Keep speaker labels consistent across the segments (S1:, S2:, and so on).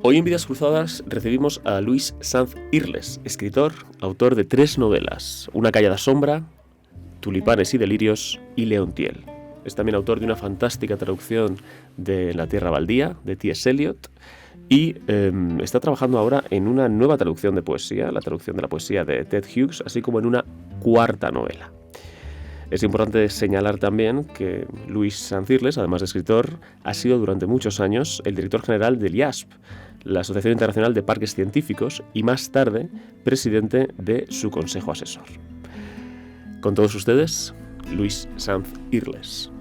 S1: Hoy en Vidas Cruzadas recibimos a Luis Sanz Irles, escritor, autor de 3 novelas, Una callada sombra, Tulipanes y delirios y Leontiel. Es también autor de una fantástica traducción de La tierra baldía, de T.S. Eliot, y está trabajando ahora en una nueva traducción de poesía, la traducción de la poesía de Ted Hughes, así como en una 4ª novela. Es importante señalar también que Luis Sanz Irles, además de escritor, ha sido durante muchos años el director general del IASP, la Asociación Internacional de Parques Científicos, y más tarde presidente de su consejo asesor. Con todos ustedes, Luis Sanz Irles.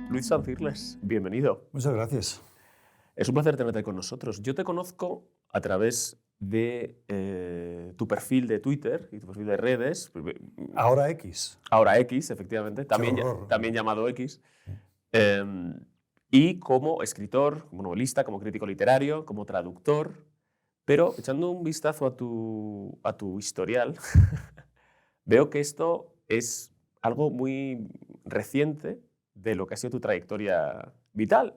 S1: Luis Sanz Irles, bienvenido.
S2: Muchas gracias.
S1: Es un placer tenerte con nosotros. Yo te conozco a través de tu perfil de Twitter y tu perfil de redes.
S2: Ahora X.
S1: Ahora X, efectivamente, también llamado X. Y como escritor, como novelista, como crítico literario, como traductor. Pero echando un vistazo a tu historial, veo que esto es algo muy reciente de lo que ha sido tu trayectoria vital.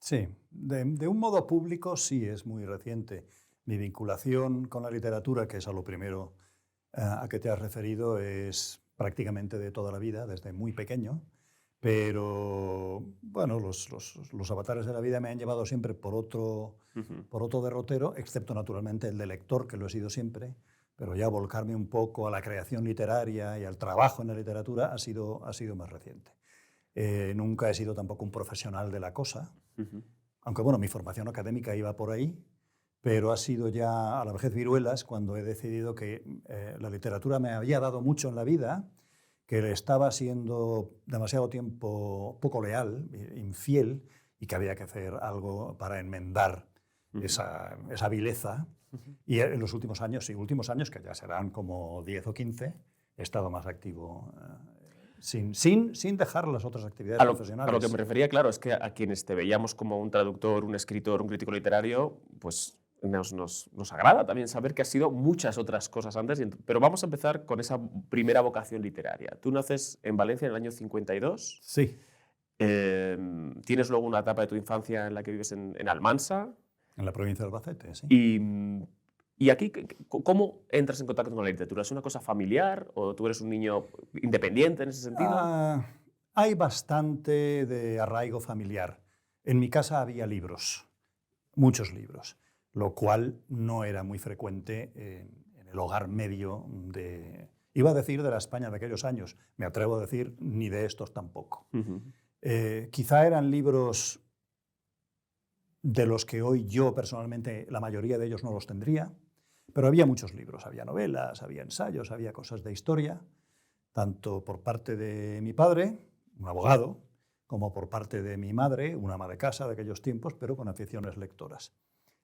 S2: Sí, de un modo público sí es muy reciente. Mi vinculación con la literatura, que es a lo primero a que te has referido, es prácticamente de toda la vida, desde muy pequeño. Pero bueno, los avatares de la vida me han llevado siempre por otro derrotero, excepto naturalmente el de lector, que lo he sido siempre. Pero ya volcarme un poco a la creación literaria y al trabajo en la literatura ha sido más reciente. Nunca he sido tampoco un profesional de la cosa, aunque bueno, mi formación académica iba por ahí, pero ha sido ya a la vejez viruelas cuando he decidido que la literatura me había dado mucho en la vida, que le estaba siendo demasiado tiempo poco leal, infiel, y que había que hacer algo para enmendar esa vileza. Y en los últimos años, que ya serán como 10 o 15, he estado más activo sin dejar las otras actividades profesionales.
S1: A lo que me refería, claro, es que a quienes te veíamos como un traductor, un escritor, un crítico literario, pues nos agrada también saber que has sido muchas otras cosas antes. Pero vamos a empezar con esa primera vocación literaria. Tú naces en Valencia en el año 52.
S2: Sí.
S1: Tienes luego una etapa de tu infancia en la que vives en Almansa.
S2: En la provincia de Albacete, sí.
S1: ¿Y aquí cómo entras en contacto con la literatura? ¿Es una cosa familiar o tú eres un niño independiente en ese sentido?
S2: Hay bastante de arraigo familiar. En mi casa había libros, muchos libros, lo cual no era muy frecuente en el hogar medio iba a decir de la España de aquellos años, me atrevo a decir ni de estos tampoco. Quizá eran libros de los que hoy yo personalmente, la mayoría de ellos no los tendría, pero había muchos libros, había novelas, había ensayos, había cosas de historia, tanto por parte de mi padre, un abogado, como por parte de mi madre, una ama de casa de aquellos tiempos, pero con aficiones lectoras.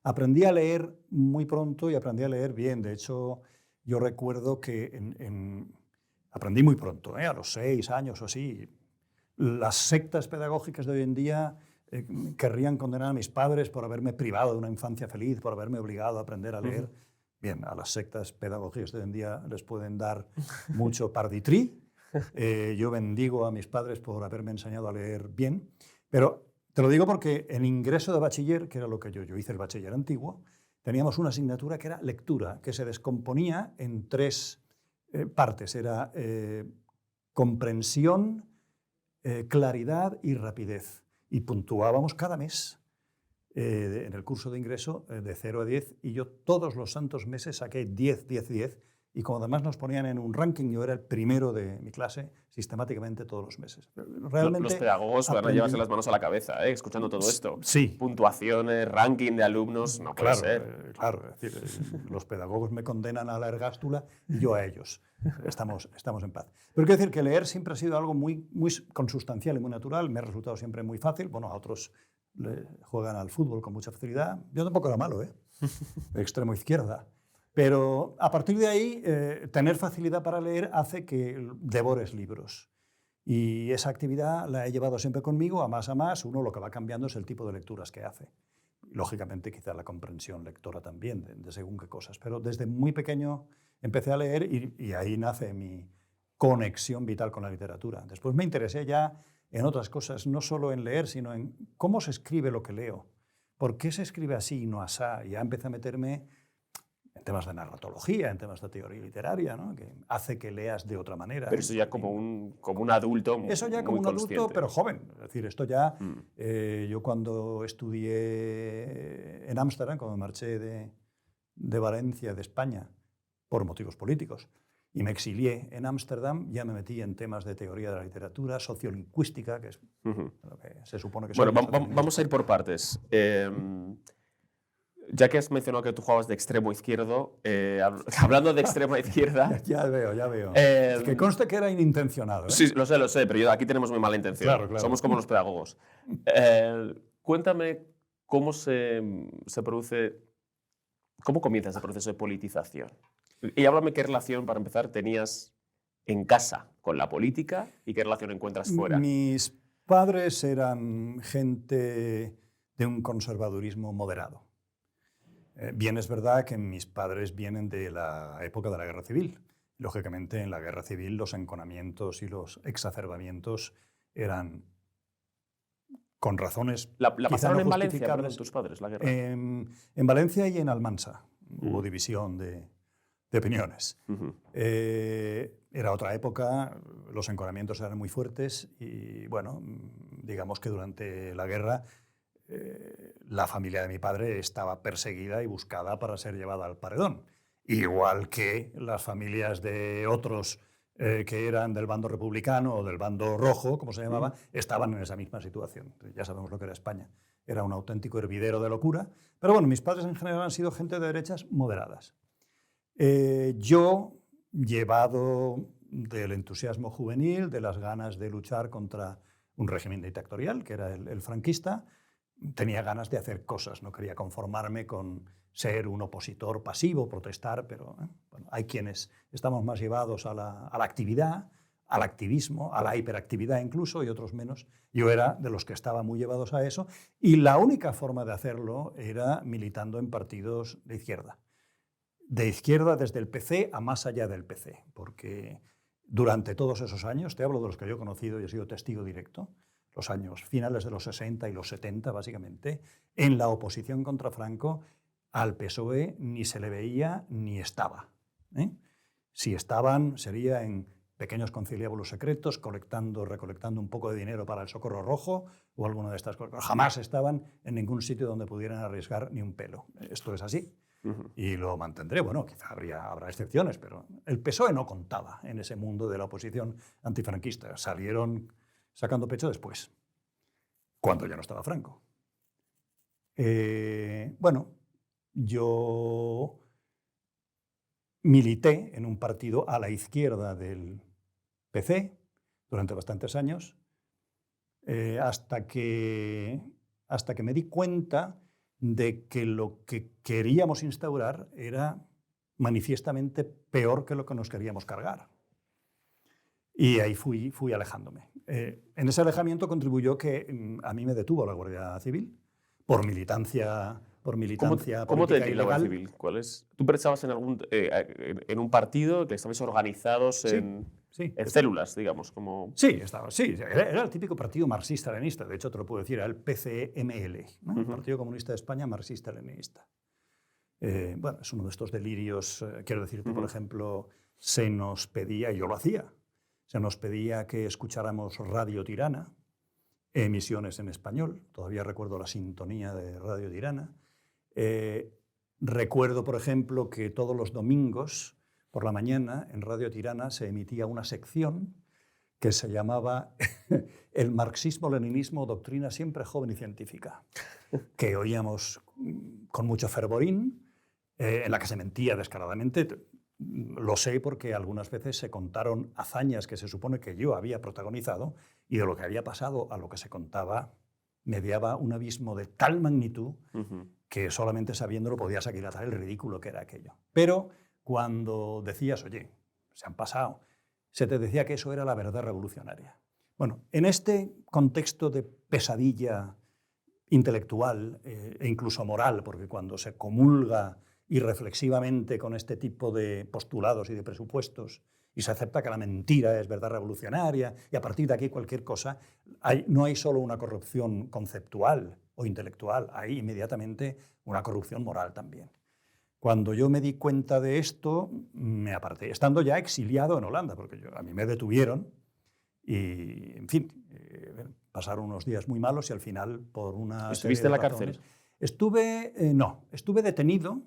S2: Aprendí a leer muy pronto y aprendí a leer bien. De hecho, yo recuerdo que aprendí muy pronto, a los 6 años o así. Las sectas pedagógicas de hoy en día querrían condenar a mis padres por haberme privado de una infancia feliz, por haberme obligado a aprender a leer. Bien, a las sectas pedagógicas de hoy en día les pueden dar mucho parditrí. Yo bendigo a mis padres por haberme enseñado a leer bien, pero te lo digo porque en ingreso de bachiller, que era lo que yo hice el bachiller antiguo, teníamos una asignatura que era lectura, que se descomponía en 3 partes. Era comprensión, claridad y rapidez. Y puntuábamos cada mes en el curso de ingreso de 0 a 10, y yo todos los santos meses saqué 10, 10, 10, y como además nos ponían en un ranking, yo era el primero de mi clase sistemáticamente todos los meses.
S1: Realmente los pedagogos van a llevarse las manos a la cabeza, escuchando todo esto.
S2: Sí.
S1: Puntuaciones, ranking de alumnos, no puede ser.
S2: Claro, es decir, los pedagogos me condenan a la ergástula y yo a ellos. Estamos en paz. Pero quiero decir que leer siempre ha sido algo muy consustancial y muy natural. Me ha resultado siempre muy fácil. Bueno, a otros juegan al fútbol con mucha facilidad. Yo tampoco era malo, extremo izquierda. Pero a partir de ahí, tener facilidad para leer hace que devores libros. Y esa actividad la he llevado siempre conmigo, a más. Uno lo que va cambiando es el tipo de lecturas que hace. Lógicamente, quizá la comprensión lectora también, de según qué cosas. Pero desde muy pequeño empecé a leer y ahí nace mi conexión vital con la literatura. Después me interesé ya en otras cosas, no solo en leer, sino en cómo se escribe lo que leo. ¿Por qué se escribe así y no asá? Y ya empecé a meterme en temas de narratología, en temas de teoría literaria, ¿no? Que hace que leas de otra manera.
S1: Pero eso ya como un adulto muy
S2: Eso ya como un adulto,
S1: consciente.
S2: pero joven. Es decir, esto ya... yo cuando estudié en Ámsterdam, cuando marché de Valencia, de España, por motivos políticos, y me exilié en Ámsterdam, ya me metí en temas de teoría de la literatura, sociolingüística, que es lo que se supone que
S1: Bueno,
S2: son.
S1: vamos a ir por partes. Ya que has mencionado que tú jugabas de extremo izquierdo, hablando de extrema izquierda...
S2: Ya veo. Que conste que era inintencionado, ¿eh?
S1: Sí, lo sé, pero aquí tenemos muy mala intención.
S2: Claro.
S1: Somos como los pedagogos. Cuéntame cómo se produce... ¿Cómo comienza ese proceso de politización? Y háblame qué relación, para empezar, tenías en casa con la política y qué relación encuentras fuera.
S2: Mis padres eran gente de un conservadurismo moderado. Bien es verdad que mis padres vienen de la época de la Guerra Civil. Lógicamente, en la Guerra Civil los enconamientos y los exacerbamientos eran con razones
S1: ¿La
S2: quizá
S1: pasaron
S2: no
S1: en Valencia,
S2: justificables.
S1: perdón, tus padres, la guerra?
S2: En Valencia y en Almansa hubo división de opiniones. Era otra época, los enconamientos eran muy fuertes y, bueno, digamos que durante la guerra la familia de mi padre estaba perseguida y buscada para ser llevada al paredón. Igual que las familias de otros que eran del bando republicano o del bando rojo, como se llamaba, estaban en esa misma situación. Ya sabemos lo que era España. Era un auténtico hervidero de locura. Pero bueno, mis padres en general han sido gente de derechas moderadas. Yo, llevado del entusiasmo juvenil, de las ganas de luchar contra un régimen dictatorial, que era el franquista, tenía ganas de hacer cosas, no quería conformarme con ser un opositor pasivo, protestar, pero bueno, hay quienes estamos más llevados a la actividad, al activismo, a la hiperactividad incluso, y otros menos. Yo era de los que estaba muy llevados a eso, y la única forma de hacerlo era militando en partidos de izquierda. De izquierda desde el PC a más allá del PC, porque durante todos esos años, te hablo de los que yo he conocido y he sido testigo directo, los años finales de los 60 y los 70 básicamente, en la oposición contra Franco, al PSOE ni se le veía ni estaba. Si estaban, sería en pequeños conciliábulos secretos, recolectando un poco de dinero para el Socorro Rojo o alguna de estas cosas. Jamás estaban en ningún sitio donde pudieran arriesgar ni un pelo. Esto es así. Y lo mantendré. Bueno, quizá habrá excepciones, pero el PSOE no contaba en ese mundo de la oposición antifranquista. Salieron sacando pecho después, cuando ya no estaba Franco. Bueno, yo milité en un partido a la izquierda del PC durante bastantes años, hasta que me di cuenta de que lo que queríamos instaurar era manifiestamente peor que lo que nos queríamos cargar. Y ahí fui alejándome. En ese alejamiento contribuyó que a mí me detuvo la Guardia Civil por militancia
S1: ¿Cómo te detuvo la Guardia Civil? ¿Cuál es? ¿Tú estabas en un partido que estabais organizados en células, digamos? Como...
S2: Sí, era el típico partido marxista-leninista. De hecho, te lo puedo decir, era el PCML, ¿no? El Partido Comunista de España marxista-leninista. Bueno, es uno de estos delirios. Quiero decirte, por ejemplo, se nos pedía, y yo lo hacía, se nos pedía que escucháramos Radio Tirana, emisiones en español. Todavía recuerdo la sintonía de Radio Tirana. Recuerdo, por ejemplo, que todos los domingos por la mañana en Radio Tirana se emitía una sección que se llamaba El marxismo-leninismo, doctrina siempre joven y científica, que oíamos con mucho fervorín, en la que se mentía descaradamente. Lo sé porque algunas veces se contaron hazañas que se supone que yo había protagonizado, y de lo que había pasado a lo que se contaba mediaba un abismo de tal magnitud que solamente sabiéndolo podías aquilatar el ridículo que era aquello. Pero cuando decías, oye, se han pasado, se te decía que eso era la verdad revolucionaria. Bueno, en este contexto de pesadilla intelectual e incluso moral, porque cuando se comulga irreflexivamente con este tipo de postulados y de presupuestos y se acepta que la mentira es verdad revolucionaria y a partir de aquí cualquier cosa, no hay solo una corrupción conceptual o intelectual, hay inmediatamente una corrupción moral también. Cuando yo me di cuenta de esto, me aparté, estando ya exiliado en Holanda, porque a mí me detuvieron y, en fin, pasaron unos días muy malos y al final, por una
S1: ¿Estuviste
S2: serie
S1: en
S2: de
S1: la
S2: razones,
S1: cárcel?
S2: no, estuve detenido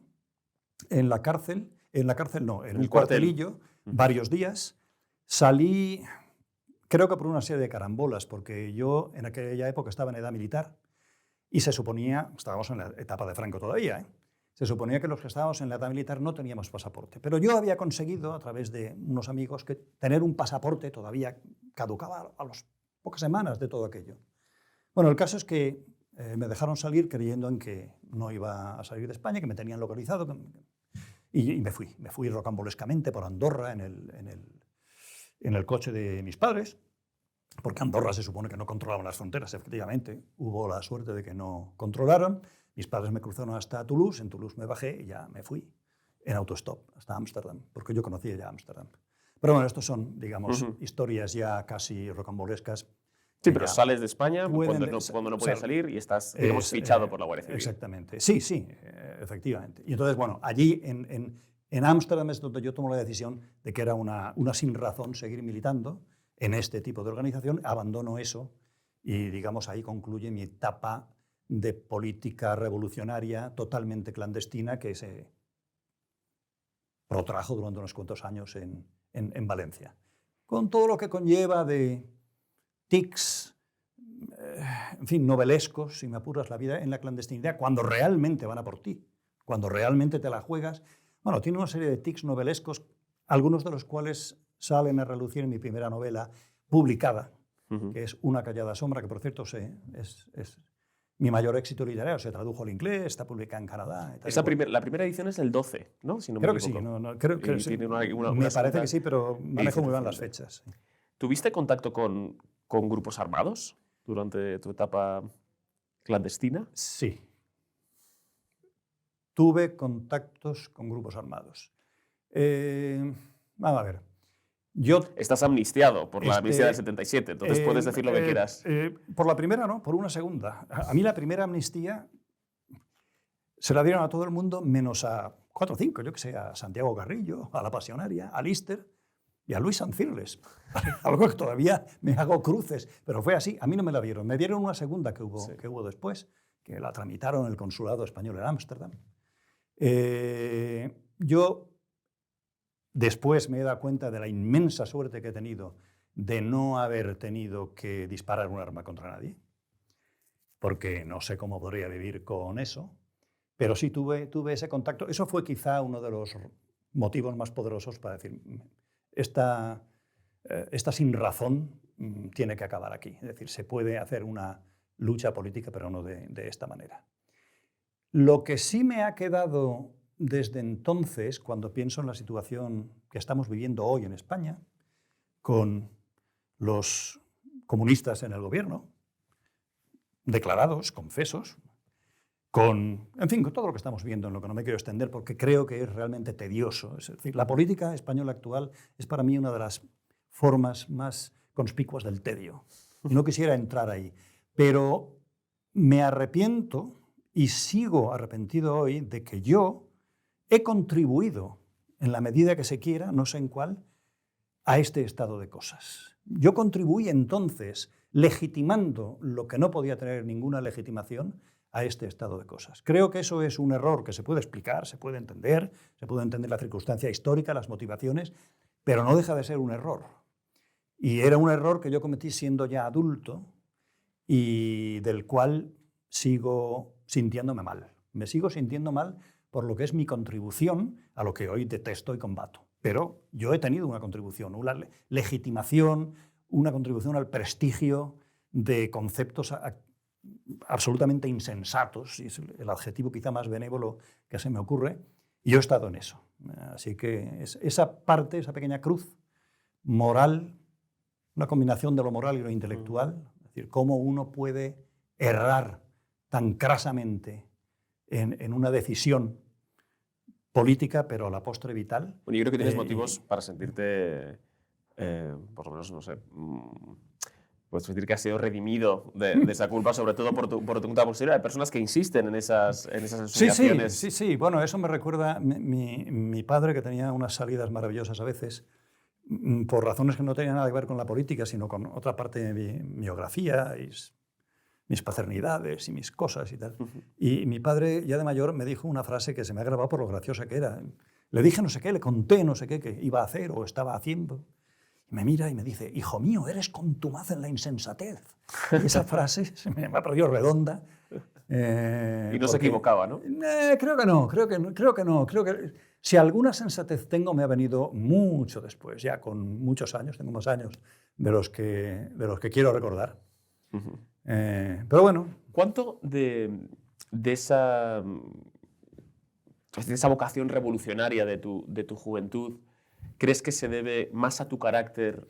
S2: en la cárcel, en el cuartelillo, varios días. Salí, creo que por una serie de carambolas, porque yo en aquella época estaba en edad militar y se suponía, estábamos en la etapa de Franco todavía, se suponía que los que estábamos en la edad militar no teníamos pasaporte. Pero yo había conseguido, a través de unos amigos, que tener un pasaporte todavía caducaba a las pocas semanas de todo aquello. Bueno, el caso es que me dejaron salir creyendo en que no iba a salir de España, que me tenían localizado, y me fui rocambolescamente por Andorra en el coche de mis padres, porque Andorra se supone que no controlaban las fronteras, efectivamente. Hubo la suerte de que no controlaron. Mis padres me cruzaron hasta Toulouse, en Toulouse me bajé y ya me fui en autostop hasta Ámsterdam, porque yo conocía ya Ámsterdam. Pero bueno, estos son, digamos, historias ya casi rocambolescas.
S1: Sí, pero sales de España cuando no podías salir y estás, digamos, fichado por la Guardia Civil.
S2: Exactamente. Sí, efectivamente. Y entonces, bueno, allí en Ámsterdam es donde yo tomo la decisión de que era una sinrazón seguir militando en este tipo de organización. Abandono eso y, digamos, ahí concluye mi etapa de política revolucionaria totalmente clandestina que se protrajo durante unos cuantos años en Valencia. Con todo lo que conlleva de tics, en fin, novelescos, si me apuras, la vida en la clandestinidad, cuando realmente van a por ti, cuando realmente te la juegas. Bueno, tiene una serie de tics novelescos, algunos de los cuales salen a relucir en mi primera novela publicada, que es Una callada sombra, que por cierto es mi mayor éxito literario. Se tradujo al inglés, está publicada en Canadá.
S1: La primera edición es del 12, ¿no? Si no
S2: creo
S1: me
S2: que sí.
S1: equivoco.
S2: Creo que sí. Me parece que sí, pero manejo muy bien las fechas. Sí.
S1: ¿Tuviste contacto con grupos armados durante tu etapa clandestina?
S2: Sí. Tuve contactos con grupos armados. Vamos a ver.
S1: Estás amnistiado por la amnistía del 77, entonces puedes decir lo que quieras.
S2: Por la primera no, por una segunda. A mí la primera amnistía se la dieron a todo el mundo menos a 4 o 5, yo que sé, a Santiago Carrillo, a La Pasionaria, a Lister y a Luis Sanz Irles. Algo que todavía me hago cruces, pero fue así. A mí no me la dieron. Me dieron una segunda que hubo después, que la tramitaron en el consulado español en Ámsterdam. Yo después me he dado cuenta de la inmensa suerte que he tenido de no haber tenido que disparar un arma contra nadie, porque no sé cómo podría vivir con eso, pero sí tuve ese contacto. Eso fue quizá uno de los motivos más poderosos para decir, esta sinrazón tiene que acabar aquí. Es decir, se puede hacer una lucha política, pero no de esta manera. Lo que sí me ha quedado desde entonces, cuando pienso en la situación que estamos viviendo hoy en España, con los comunistas en el gobierno, declarados, confesos, en fin, con todo lo que estamos viendo, en lo que no me quiero extender porque creo que es realmente tedioso. Es decir, la política española actual es para mí una de las formas más conspicuas del tedio. Y no quisiera entrar ahí, pero me arrepiento y sigo arrepentido hoy de que yo he contribuido, en la medida que se quiera, no sé en cuál, a este estado de cosas. Yo contribuí entonces, legitimando lo que no podía tener ninguna legitimación, a este estado de cosas. Creo que eso es un error que se puede explicar, se puede entender la circunstancia histórica, las motivaciones, pero no deja de ser un error. Y era un error que yo cometí siendo ya adulto y del cual sigo sintiéndome mal. Me sigo sintiendo mal por lo que es mi contribución a lo que hoy detesto y combato. Pero yo he tenido una contribución, una legitimación, una contribución al prestigio de conceptos absolutamente insensatos, y es el adjetivo quizá más benévolo que se me ocurre, y yo he estado en eso. Así que esa parte, esa pequeña cruz moral, una combinación de lo moral y lo intelectual, es decir, cómo uno puede errar tan crasamente en una decisión política, pero a la postre vital.
S1: Bueno, yo creo que tienes motivos para sentirte, por lo menos, no sé, puedes sentir que has sido redimido de esa culpa, sobre todo por tu conducta posterior. Hay personas que insisten en esas asociaciones.
S2: Sí. Bueno, eso me recuerda mi padre, que tenía unas salidas maravillosas a veces, por razones que no tenían nada que ver con la política, sino con otra parte de mi biografía, mis paternidades y mis cosas y tal. Y mi padre, ya de mayor, me dijo una frase que se me ha grabado por lo graciosa que era. Le dije no sé qué, le conté no sé qué que iba a hacer o estaba haciendo. Y me mira y me dice, hijo mío, eres contumaz en la insensatez. Y esa frase se me ha parecido redonda.
S1: Y no se equivocaba, ¿no?
S2: Creo que no. Creo que si alguna sensatez tengo, me ha venido mucho después, ya con muchos años, tengo más años de los que quiero recordar. Pero bueno.
S1: ¿Cuánto de esa vocación revolucionaria de tu juventud crees que se debe más a tu carácter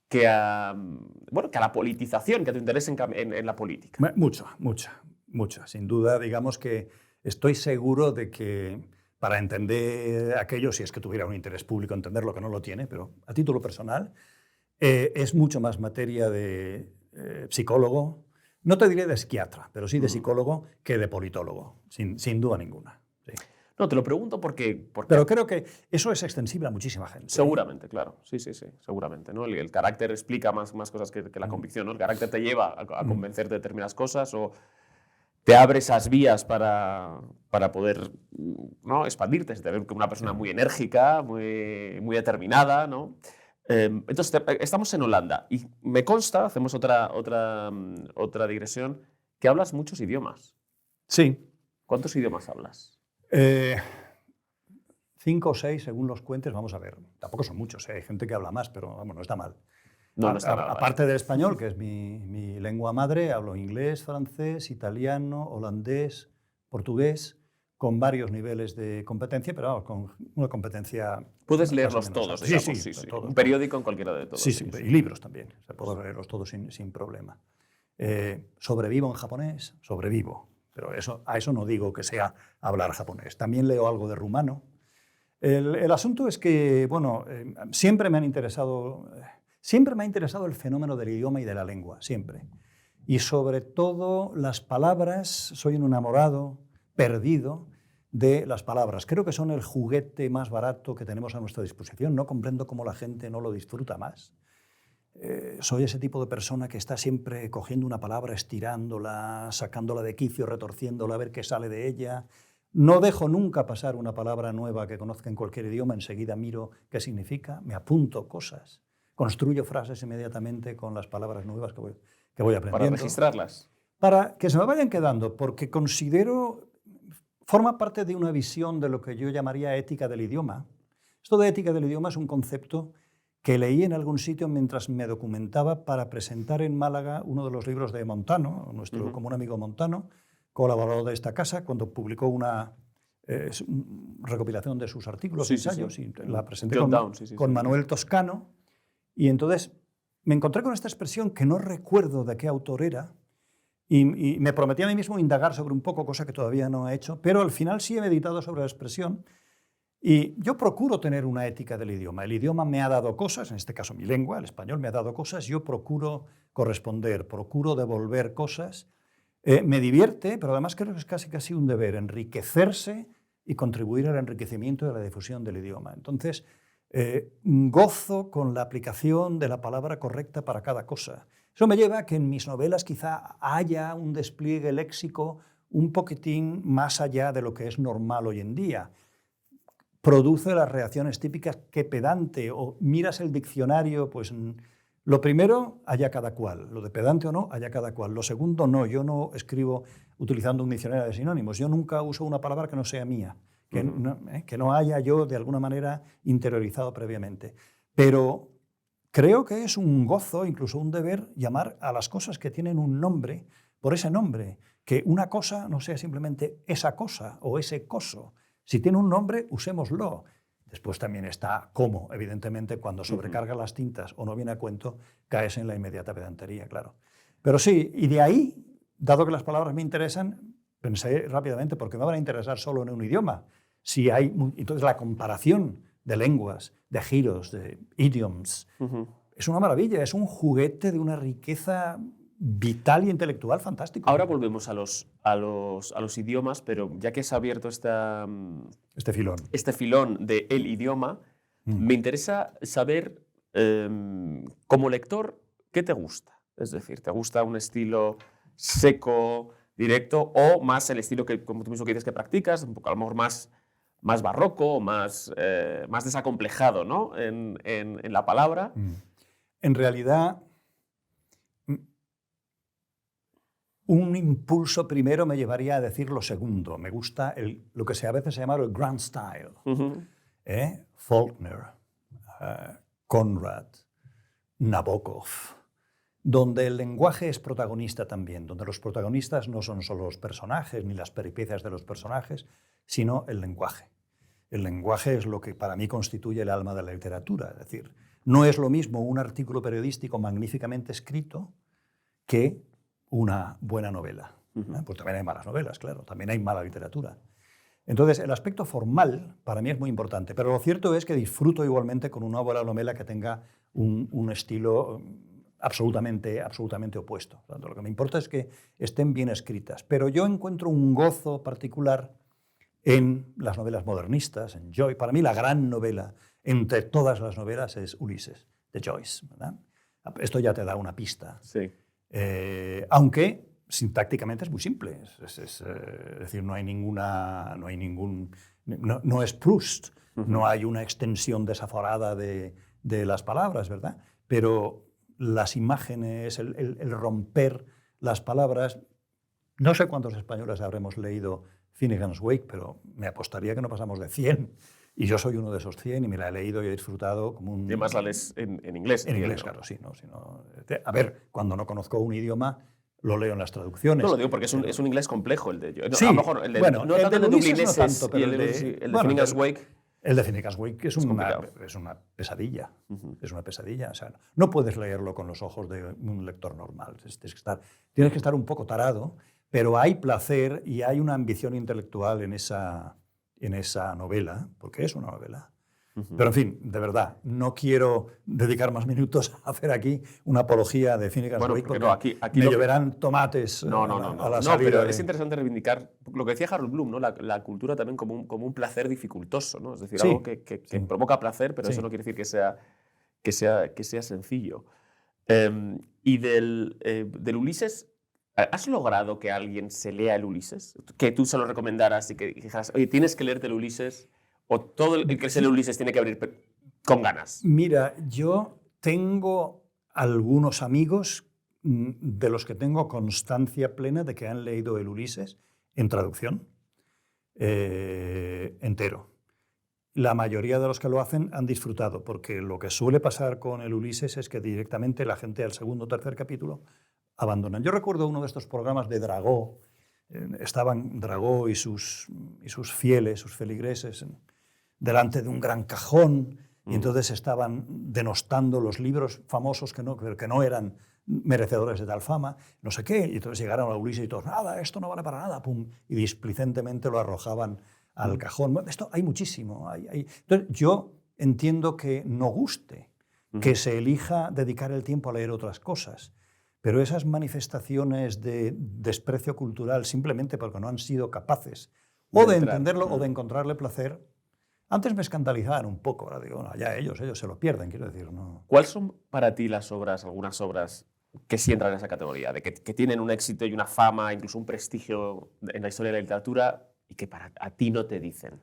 S1: que a la politización, que a tu interés en la política?
S2: Mucha. Sin duda, digamos que estoy seguro de que para entender aquello, si es que tuviera un interés público, entenderlo, que no lo tiene, pero a título personal, es mucho más materia de psicólogo, no te diré de psiquiatra, pero sí de psicólogo que de politólogo, sin duda ninguna. Sí.
S1: No, te lo pregunto porque...
S2: Pero creo que eso es extensible a muchísima gente.
S1: Seguramente, claro. Sí, seguramente, ¿no? El carácter explica más cosas que la convicción, ¿no? El carácter te lleva a convencerte de determinadas cosas o te abre esas vías para poder, ¿no? Expandirte. Te ves como una persona muy enérgica, muy determinada, ¿no? Entonces, estamos en Holanda y me consta, hacemos otra digresión, que hablas muchos idiomas.
S2: Sí.
S1: ¿Cuántos idiomas hablas?
S2: 5 o 6, según los cuentes, vamos a ver. Tampoco son muchos, hay gente que habla más, pero vamos, no está mal.
S1: No está mal.
S2: Aparte del español, que es mi lengua madre, hablo inglés, francés, italiano, holandés, portugués, con varios niveles de competencia, pero vamos, con una competencia...
S1: Puedes leerlos todos, digamos.
S2: Sí. Todos.
S1: Un periódico en cualquiera de todos.
S2: Sí, y libros también. O sea, puedo leerlos todos sin problema. ¿Sobrevivo en japonés? Sobrevivo. Pero a eso no digo que sea hablar japonés. También leo algo de rumano. El asunto es que, bueno, siempre me ha interesado el fenómeno del idioma y de la lengua, siempre. Y sobre todo las palabras, soy un enamorado, perdido de las palabras. Creo que son el juguete más barato que tenemos a nuestra disposición. No comprendo cómo la gente no lo disfruta más. Soy ese tipo de persona que está siempre cogiendo una palabra, estirándola, sacándola de quicio, retorciéndola, a ver qué sale de ella. No dejo nunca pasar una palabra nueva que conozca en cualquier idioma, enseguida miro qué significa, me apunto cosas, construyo frases inmediatamente con las palabras nuevas que voy aprendiendo.
S1: Para registrarlas.
S2: Para que se me vayan quedando, porque considero, forma parte de una visión de lo que yo llamaría ética del idioma. Esto de ética del idioma es un concepto que leí en algún sitio mientras me documentaba para presentar en Málaga uno de los libros de Montano, nuestro común amigo Montano, colaborador de esta casa, cuando publicó una recopilación de sus artículos, ensayos, y la presenté con Manuel Toscano. Y entonces me encontré con esta expresión que no recuerdo de qué autor era, y me prometí a mí mismo indagar sobre un poco, cosa que todavía no he hecho, pero al final sí he meditado sobre la expresión. Y yo procuro tener una ética del idioma. El idioma me ha dado cosas, en este caso mi lengua, el español me ha dado cosas, yo procuro corresponder, procuro devolver cosas. Me divierte, pero además creo que es casi un deber, enriquecerse y contribuir al enriquecimiento de la difusión del idioma. Entonces, gozo con la aplicación de la palabra correcta para cada cosa. Eso me lleva a que en mis novelas quizá haya un despliegue léxico un poquitín más allá de lo que es normal hoy en día. Produce las reacciones típicas, qué pedante, o miras el diccionario, pues lo primero, allá cada cual, lo de pedante o no, allá cada cual. Lo segundo, no, yo no escribo utilizando un diccionario de sinónimos, yo nunca uso una palabra que no sea mía, que no haya yo de alguna manera interiorizado previamente. Pero creo que es un gozo, incluso un deber, llamar a las cosas que tienen un nombre por ese nombre, que una cosa no sea simplemente esa cosa o ese coso. Si tiene un nombre, usémoslo. Después también está cómo, evidentemente, cuando sobrecarga las tintas o no viene a cuento, caes en la inmediata pedantería, claro. Pero sí, y de ahí, dado que las palabras me interesan, pensé rápidamente, ¿por qué me van a interesar solo en un idioma? Si hay, entonces la comparación de lenguas, de giros, de idioms, es una maravilla, es un juguete de una riqueza vital y intelectual fantástico.
S1: Ahora volvemos a los idiomas, pero ya que se ha abierto
S2: este
S1: filón de el idioma, me interesa saber, como lector, ¿qué te gusta? Es decir, ¿te gusta un estilo seco, directo, o más el estilo que, como tú mismo que dices, que practicas, un poco a lo mejor más barroco, más desacomplejado, ¿no? en la palabra?
S2: En realidad, un impulso primero me llevaría a decir lo segundo. Me gusta lo que a veces se llama el grand style. Faulkner, Conrad, Nabokov, donde el lenguaje es protagonista también, donde los protagonistas no son solo los personajes ni las peripecias de los personajes, sino el lenguaje. El lenguaje es lo que para mí constituye el alma de la literatura. Es decir, no es lo mismo un artículo periodístico magníficamente escrito que una buena novela. Pues también hay malas novelas, claro, también hay mala literatura. Entonces, el aspecto formal para mí es muy importante, pero lo cierto es que disfruto igualmente con una buena novela que tenga un estilo absolutamente opuesto. Por tanto, lo que me importa es que estén bien escritas, pero yo encuentro un gozo particular en las novelas modernistas, en Joyce. Para mí la gran novela entre todas las novelas es Ulises, de Joyce, ¿verdad? Esto ya te da una pista.
S1: Sí.
S2: Aunque sintácticamente es muy simple. Es decir, no es Proust, no hay una extensión desaforada de las palabras, ¿verdad? Pero las imágenes, el romper las palabras. No sé cuántos españoles habremos leído Finnegan's Wake, pero me apostaría que no pasamos de 100. Y yo soy uno de esos 100 y me la he leído y he disfrutado como un...
S1: Y además la lees en inglés.
S2: En inglés, claro, sí. A ver, cuando no conozco un idioma, lo leo en las traducciones.
S1: No lo digo porque es un inglés complejo el de yo.
S2: Sí,
S1: a lo mejor el de,
S2: bueno,
S1: no
S2: el
S1: tanto
S2: de
S1: el de
S2: Ulises
S1: Dublineses
S2: no tanto, pero
S1: el de Finnegan's Wake.
S2: El de Finnegan's Wake es una pesadilla. Es una pesadilla. O sea, no puedes leerlo con los ojos de un lector normal. Tienes que estar un poco tarado, pero hay placer y hay una ambición intelectual en esa novela, porque es una novela. Pero, en fin, de verdad, no quiero dedicar más minutos a hacer aquí una apología de Finnegan's Wake, porque aquí me lloverán tomates a la salida.
S1: No, pero es interesante reivindicar lo que decía Harold Bloom, ¿no? La cultura también como un placer dificultoso, ¿no? Es decir,
S2: sí,
S1: algo que provoca placer, pero eso no quiere decir que sea sencillo. Y del Ulises, ¿has logrado que alguien se lea el Ulises? Que tú se lo recomendaras y que dijeras, oye, tienes que leerte el Ulises, o todo el que se lee Ulises tiene que abrir con ganas.
S2: Mira, yo tengo algunos amigos de los que tengo constancia plena de que han leído el Ulises en traducción entero. La mayoría de los que lo hacen han disfrutado, porque lo que suele pasar con el Ulises es que directamente la gente al segundo o tercer capítulo abandonan. Yo recuerdo uno de estos programas de Dragó. Estaban Dragó y sus fieles, sus feligreses, delante de un gran cajón, y entonces estaban denostando los libros famosos que no eran merecedores de tal fama, no sé qué, y entonces llegaron a Ulises y todos, nada, esto no vale para nada, pum, y displicentemente lo arrojaban al cajón. Bueno, esto hay muchísimo. Entonces, yo entiendo que no guste, que se elija dedicar el tiempo a leer otras cosas, pero esas manifestaciones de desprecio cultural simplemente porque no han sido capaces o de entenderlo o de encontrarle placer, antes me escandalizaban un poco. Ahora digo, no, ya ellos se lo pierden, quiero decir. No.
S1: ¿Cuáles son para ti algunas obras que sí entran en esa categoría, de que tienen un éxito y una fama, incluso un prestigio en la historia de la literatura y que a ti no te dicen?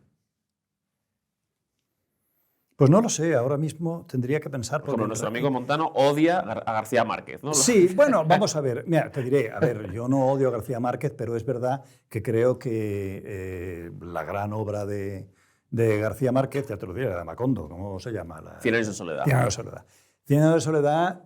S2: Pues no lo sé, ahora mismo tendría que pensar...
S1: Como nuestro amigo Montano odia a García Márquez, ¿no?
S2: Sí, bueno, vamos a ver. Mira, te diré, yo no odio a García Márquez, pero es verdad que creo que la gran obra de García Márquez, ya te lo diré, de Macondo, ¿cómo se llama?
S1: 100 años de soledad.
S2: 100 años de soledad. 100 años de soledad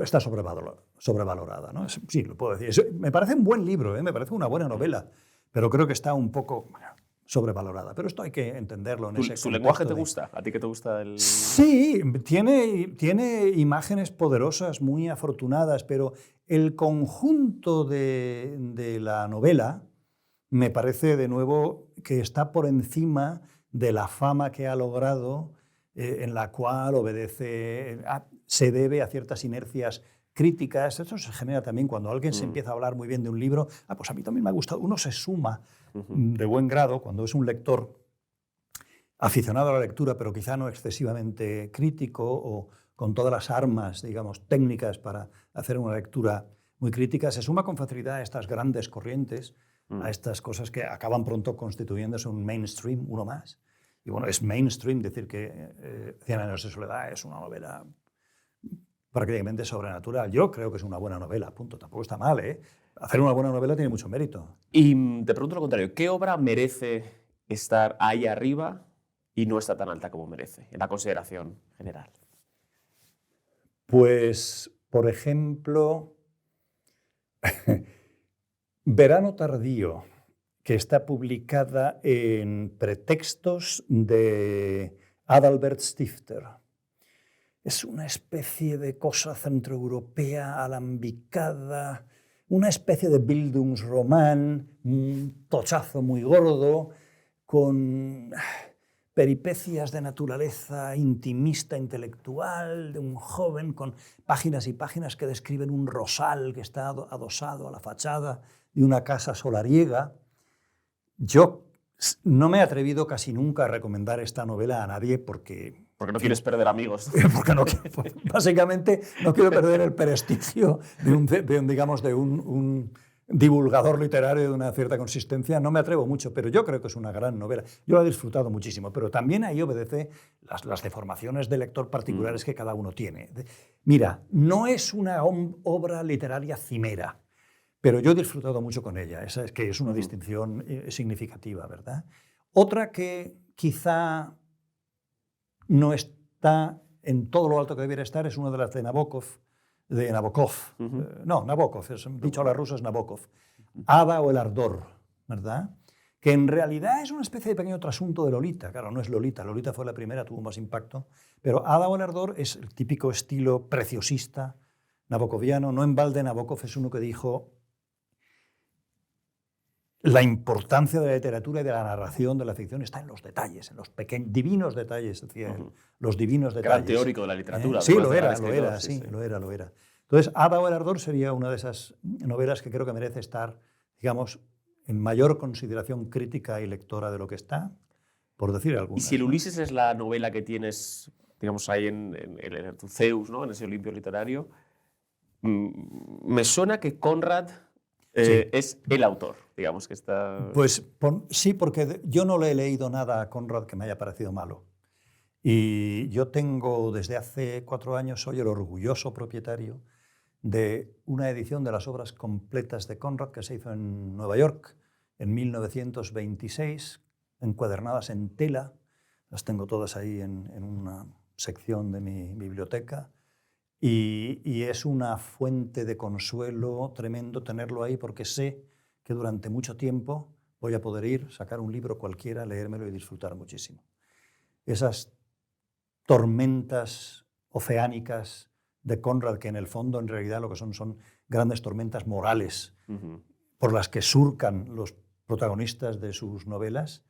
S2: está sobrevalorada, ¿no? Sí, lo puedo decir. Me parece un buen libro, me parece una buena novela, pero creo que está un poco sobrevalorada. Pero esto hay que entenderlo en ese contexto.
S1: ¿Su lenguaje te gusta? ¿A ti que te gusta el...?
S2: Sí, tiene imágenes poderosas, muy afortunadas, pero el conjunto de la novela me parece, de nuevo, que está por encima de la fama que ha logrado, en la cual se debe a ciertas inercias críticas. Eso se genera también cuando alguien se empieza a hablar muy bien de un libro. Pues a mí también me ha gustado. Uno se suma de buen grado cuando es un lector aficionado a la lectura, pero quizá no excesivamente crítico o con todas las armas, digamos, técnicas para hacer una lectura muy crítica, se suma con facilidad a estas grandes corrientes, a estas cosas que acaban pronto constituyéndose un mainstream, uno más. Y bueno, es mainstream decir que Cien años de soledad es una novela prácticamente sobrenatural. Yo creo que es una buena novela, punto. Tampoco está mal, ¿eh? Hacer una buena novela tiene mucho mérito.
S1: Y te pregunto lo contrario, ¿qué obra merece estar ahí arriba y no está tan alta como merece, en la consideración general?
S2: Pues, por ejemplo, Verano tardío, que está publicada en Pretextos de Adalbert Stifter. Es una especie de cosa centroeuropea alambicada, una especie de Bildungsroman, un tochazo muy gordo, con peripecias de naturaleza intimista, intelectual, de un joven, con páginas y páginas que describen un rosal que está adosado a la fachada de una casa solariega. Yo no me he atrevido casi nunca a recomendar esta novela a nadie porque
S1: no quieres perder amigos.
S2: Porque básicamente no quiero perder el prestigio de un divulgador literario de una cierta consistencia. No me atrevo mucho, pero yo creo que es una gran novela. Yo la he disfrutado muchísimo, pero también ahí obedece las deformaciones de lector particulares que cada uno tiene. Mira, no es una obra literaria cimera, pero yo he disfrutado mucho con ella. Esa es que es una distinción significativa, ¿verdad? Otra que quizá no está en todo lo alto que debiera estar es una de las de Nabokov. Nabokov, dicho a la rusa es Nabokov. Ada o el ardor, ¿verdad? Que en realidad es una especie de pequeño trasunto de Lolita. Claro, no es Lolita. Lolita fue la primera, tuvo más impacto. Pero Ada o el ardor es el típico estilo preciosista nabokoviano. No en balde Nabokov es uno que dijo: la importancia de la literatura y de la narración de la ficción está en los detalles, en los pequeños, divinos detalles, decía él. Los divinos detalles.
S1: Gran teórico de la literatura.
S2: Sí, lo era. Entonces, Ada o el ardor sería una de esas novelas que creo que merece estar, digamos, en mayor consideración crítica y lectora de lo que está, por decir algunas.
S1: Y si el Ulises es la novela que tienes, digamos, ahí en tu Zeus, ¿no? En ese Olimpio literario, me suena que Conrad es el autor, digamos, que está...
S2: Pues sí, porque yo no le he leído nada a Conrad que me haya parecido malo. Y yo tengo, desde hace 4 años, soy el orgulloso propietario de una edición de las obras completas de Conrad que se hizo en Nueva York en 1926, encuadernadas en tela. Las tengo todas ahí en una sección de mi biblioteca. Y es una fuente de consuelo tremendo tenerlo ahí, porque sé que durante mucho tiempo voy a poder ir, sacar un libro cualquiera, leérmelo y disfrutar muchísimo. Esas tormentas oceánicas de Conrad, que en el fondo en realidad lo que son grandes tormentas morales por las que surcan los protagonistas de sus novelas,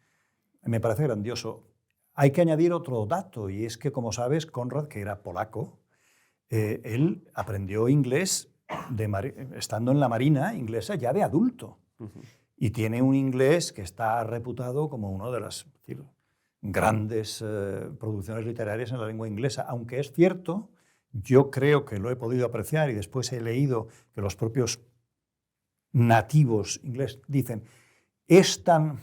S2: me parece grandioso. Hay que añadir otro dato, y es que, como sabes, Conrad, que era polaco, él aprendió inglés estando en la Marina inglesa ya de adulto. Y tiene un inglés que está reputado como una de las grandes producciones literarias en la lengua inglesa. Aunque es cierto, yo creo que lo he podido apreciar y después he leído que los propios nativos ingleses dicen: es tan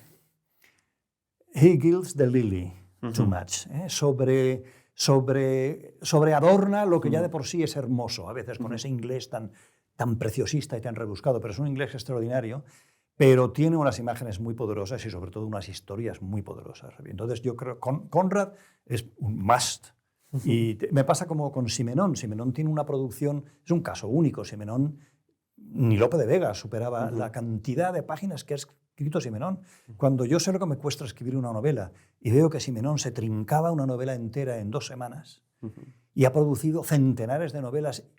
S2: he gilds the lily too much, sobreadorna lo que ya de por sí es hermoso, a veces con ese inglés tan preciosista y tan rebuscado, pero es un inglés extraordinario, pero tiene unas imágenes muy poderosas y sobre todo unas historias muy poderosas. Entonces yo creo que Conrad es un must. Y me pasa como con Simenón. Simenón tiene una producción, es un caso único. Simenón ni Lope de Vega superaba la cantidad de páginas que ha escrito Simenón. Cuando yo sé lo que me cuesta escribir una novela y veo que Simenón se trincaba una novela entera en 2 semanas y ha producido centenares de novelas,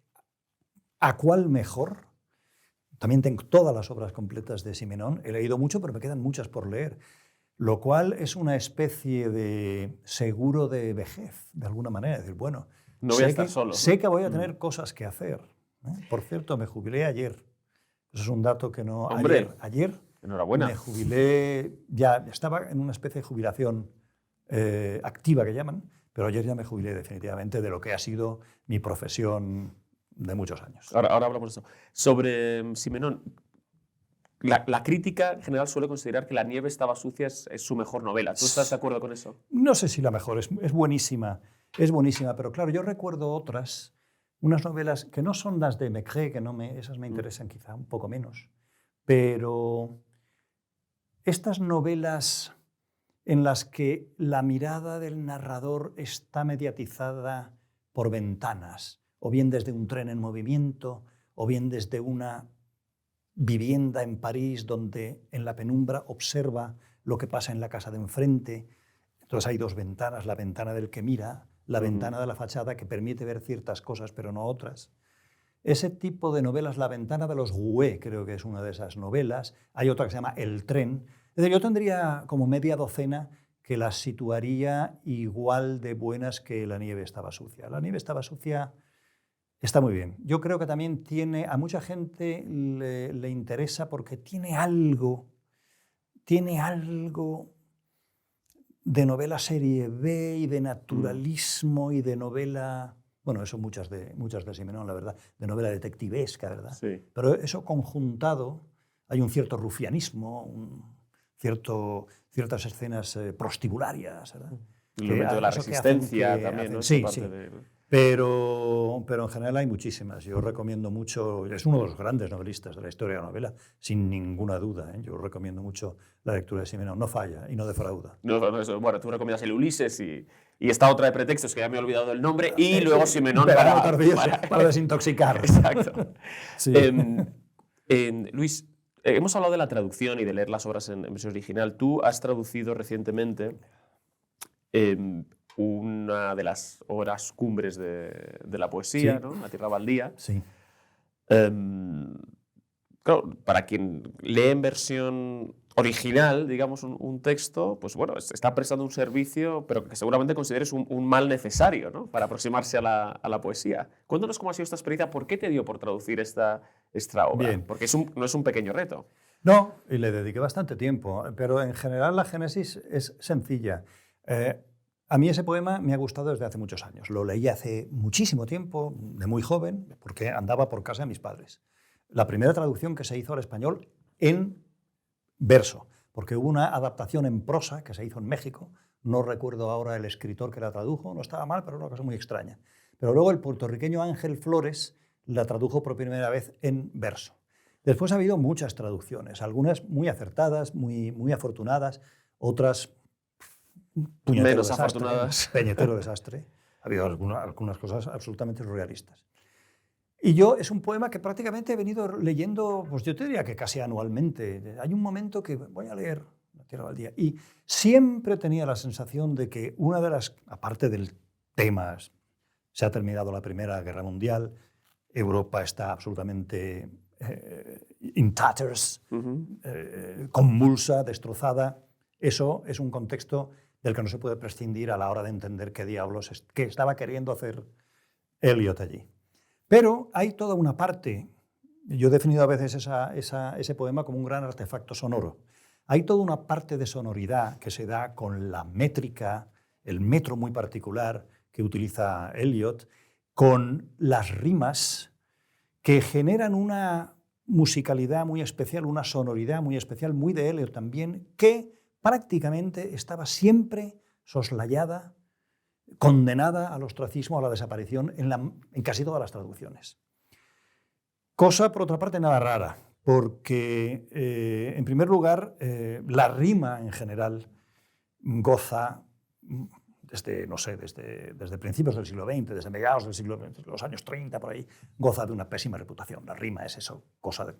S2: ¿a cuál mejor? También tengo todas las obras completas de Simenón. He leído mucho, pero me quedan muchas por leer. Lo cual es una especie de seguro de vejez, de alguna manera. Es decir, bueno,
S1: no voy a estar solo.
S2: Sé que voy a tener cosas que hacer. Por cierto, me jubilé ayer. Eso es un dato que no...
S1: Hombre,
S2: ayer
S1: enhorabuena.
S2: me jubilé, ya estaba en una especie de jubilación activa que llaman, pero ayer ya me jubilé definitivamente de lo que ha sido mi profesión de muchos años.
S1: Ahora hablamos de eso. Sobre Simenón, la crítica en general suele considerar que La nieve estaba sucia es su mejor novela. ¿Tú estás de acuerdo con eso?
S2: No sé si la mejor, es buenísima, pero claro, yo recuerdo otras, unas novelas que no son las de Maigret, que esas me interesan quizá un poco menos, pero estas novelas en las que la mirada del narrador está mediatizada por ventanas, o bien desde un tren en movimiento, o bien desde una vivienda en París donde en la penumbra observa lo que pasa en la casa de enfrente. Entonces hay 2 ventanas, la ventana del que mira, la ventana de la fachada que permite ver ciertas cosas pero no otras. Ese tipo de novelas, La ventana de los Gouet, creo que es una de esas novelas. Hay otra que se llama El tren. Es decir, yo tendría como media docena que las situaría igual de buenas que La nieve estaba sucia. La nieve estaba sucia está muy bien. Yo creo que también a mucha gente le interesa porque tiene algo de novela serie B y de naturalismo y de novela... Bueno, eso muchas de Simenón, la verdad, de novela detectivesca, ¿verdad?
S1: Sí.
S2: Pero eso conjuntado, hay un cierto rufianismo, ciertas escenas prostibularias, ¿verdad?
S1: El momento de la resistencia también, ¿no?
S2: Sí. Pero en general hay muchísimas. Yo recomiendo mucho, es uno de los grandes novelistas de la historia de la novela, sin ninguna duda. Yo recomiendo mucho la lectura de Simenón. No falla y no defrauda.
S1: Bueno, tú recomiendas el Ulises y esta otra de pretextos, que ya me he olvidado el nombre, y luego Simenón
S2: para desintoxicar.
S1: Exacto.
S2: Sí.
S1: Luis, hemos hablado de la traducción y de leer las obras en versión original. Tú has traducido recientemente una de las obras cumbres de la poesía,
S2: sí.
S1: ¿no? La tierra baldía.
S2: Sí.
S1: Claro, para quien lee en versión original, digamos, un texto, pues bueno, está prestando un servicio, pero que seguramente consideres un mal necesario, ¿no? Para aproximarse a la poesía. Cuéntanos cómo ha sido esta experiencia, ¿por qué te dio por traducir esta obra?
S2: Bien.
S1: Porque no es un pequeño reto.
S2: No, y le dediqué bastante tiempo, pero en general la génesis es sencilla. A mí ese poema me ha gustado desde hace muchos años. Lo leí hace muchísimo tiempo, de muy joven, porque andaba por casa de mis padres. La primera traducción que se hizo al español en verso, porque hubo una adaptación en prosa que se hizo en México. No recuerdo ahora el escritor que la tradujo, no estaba mal, pero era una cosa muy extraña. Pero luego el puertorriqueño Ángel Flores la tradujo por primera vez en verso. Después ha habido muchas traducciones, algunas muy acertadas, muy afortunadas, otras
S1: menos afortunadas.
S2: Peñetero desastre. Ha habido algunas cosas absolutamente surrealistas. Y yo, es un poema que prácticamente he venido leyendo, pues yo te diría que casi anualmente. Hay un momento que voy a leer La tierra baldía y siempre tenía la sensación de que una de las, aparte del tema, se ha terminado la Primera Guerra Mundial, Europa está absolutamente in tatters, convulsa, destrozada. Eso es un contexto del que no se puede prescindir a la hora de entender qué diablos qué estaba queriendo hacer Eliot allí. Pero hay toda una parte, yo he definido a veces ese poema como un gran artefacto sonoro. Hay toda una parte de sonoridad que se da con la métrica, el metro muy particular que utiliza Eliot, con las rimas que generan una musicalidad muy especial, una sonoridad muy especial, muy de Eliot también, que prácticamente estaba siempre soslayada, condenada al ostracismo, a la desaparición en casi todas las traducciones. Cosa, por otra parte, nada rara, porque, en primer lugar, la rima en general goza no sé, desde principios del siglo XX, desde mediados del siglo XX, los años 30, por ahí, goza de una pésima reputación. La rima es eso, cosa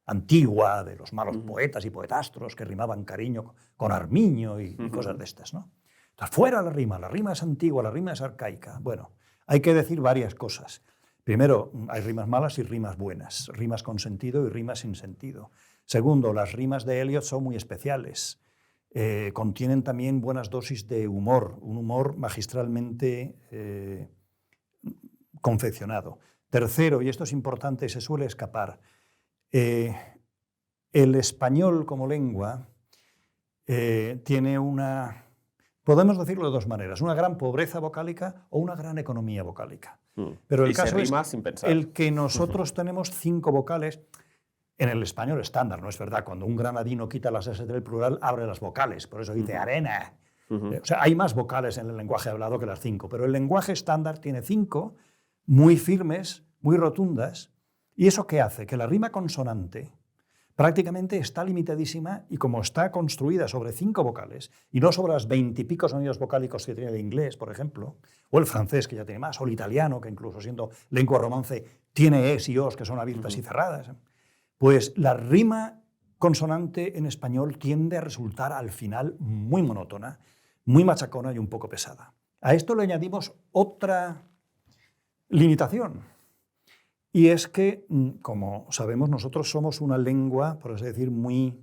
S2: antigua de los malos poetas y poetastros que rimaban cariño con armiño y cosas de estas, ¿no? Entonces, fuera la rima es antigua, la rima es arcaica. Bueno, hay que decir varias cosas. Primero, hay rimas malas y rimas buenas, rimas con sentido y rimas sin sentido. Segundo, las rimas de Eliot son muy especiales. Contienen también buenas dosis de humor, un humor magistralmente confeccionado. Tercero, y esto es importante, se suele escapar, el español como lengua tiene una, podemos decirlo de dos maneras, una gran pobreza vocálica o una gran economía vocálica. Pero el caso es el que nosotros tenemos 5 vocales. En el español estándar, ¿no es verdad? Cuando un granadino quita las S del plural, abre las vocales, por eso dice arena. O sea, hay más vocales en el lenguaje hablado que las 5, pero el lenguaje estándar tiene 5 muy firmes, muy rotundas, y ¿eso qué hace? Que la rima consonante prácticamente está limitadísima y como está construida sobre 5 vocales y no sobre las 20 y pico sonidos vocálicos que tiene el inglés, por ejemplo, o el francés, que ya tiene más, o el italiano, que incluso siendo lengua romance tiene es y os que son abiertas y cerradas, pues la rima consonante en español tiende a resultar al final muy monótona, muy machacona y un poco pesada. A esto le añadimos otra limitación, y es que, como sabemos, nosotros somos una lengua, por así decir, muy